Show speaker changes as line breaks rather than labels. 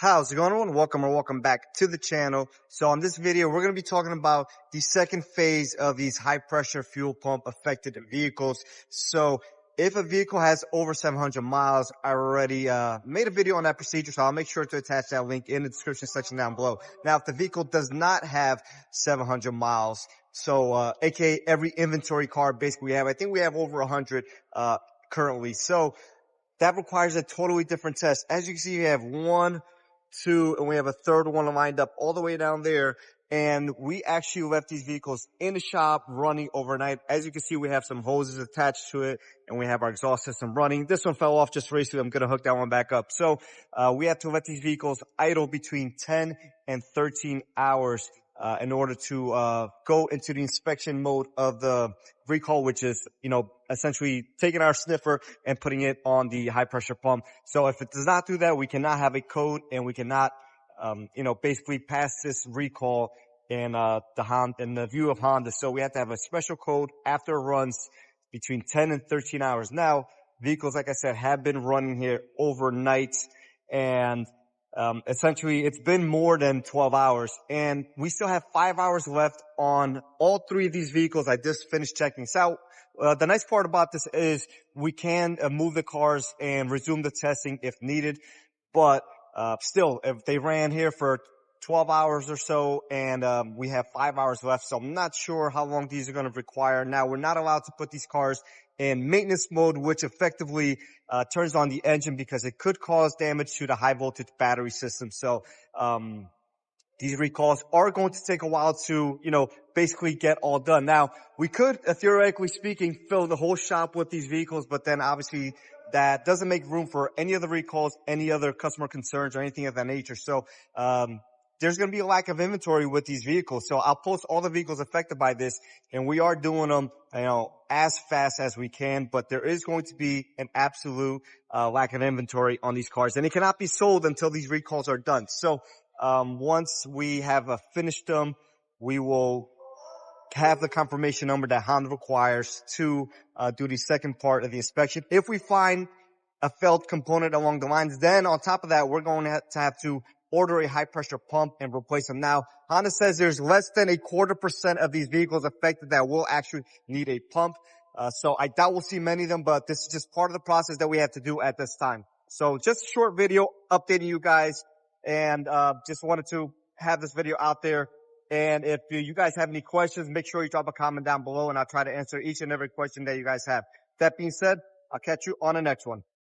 How's it going, everyone? Welcome back to the channel. So on this video, we're going to be talking about the second phase of these high pressure fuel pump affected vehicles. So if a vehicle has over 700 miles, I already made a video on that procedure, so I'll make sure to attach that link in the description section down below. Now, if the vehicle does not have 700 miles, so aka every inventory car basically we have, I think we have over 100 currently. So that requires a totally different test. As you can see, we have 1, 2, and we have a third one lined up all the way down there. And we actually left these vehicles in the shop running overnight. As you can see, we have some hoses attached to it, and we have our exhaust system running. This one fell off just recently. I'm going to hook that one back up. So we have to let these vehicles idle between 10 and 13 hours in order to go into the inspection mode of the recall, which is, essentially taking our sniffer and putting it on the high pressure pump. So if it does not do that, we cannot have a code, and we cannot, basically pass this recall in the view of Honda. So we have to have a special code after it runs between 10 and 13 hours. Now, vehicles, like I said, have been running here overnight, and essentially it's been more than 12 hours, and we still have 5 hours left on all 3 of these vehicles. I just finished checking this out. The nice part about this is we can move the cars and resume the testing if needed, but still, if they ran here for 12 hours or so, and we have 5 hours left, so I'm not sure how long these are going to require. Now, we're not allowed to put these cars in maintenance mode, which effectively turns on the engine because it could cause damage to the high voltage battery system. So these recalls are going to take a while to, basically get all done. Now, we could, theoretically speaking, fill the whole shop with these vehicles, but then obviously that doesn't make room for any other recalls, any other customer concerns, or anything of that nature. So there's going to be a lack of inventory with these vehicles. So I'll post all the vehicles affected by this, and we are doing them, as fast as we can, but there is going to be an absolute lack of inventory on these cars, and it cannot be sold until these recalls are done. So once we have finished them, we will have the confirmation number that Honda requires to do the second part of the inspection. If we find a failed component along the lines, then on top of that, we're going to have to order a high pressure pump and replace them. Now, Honda says there's less than 0.25% of these vehicles affected that will actually need a pump. So I doubt we'll see many of them, but this is just part of the process that we have to do at this time. So just a short video updating you guys, and just wanted to have this video out there. And if you guys have any questions, make sure you drop a comment down below, and I'll try to answer each and every question that you guys have. That being said, I'll catch you on the next one.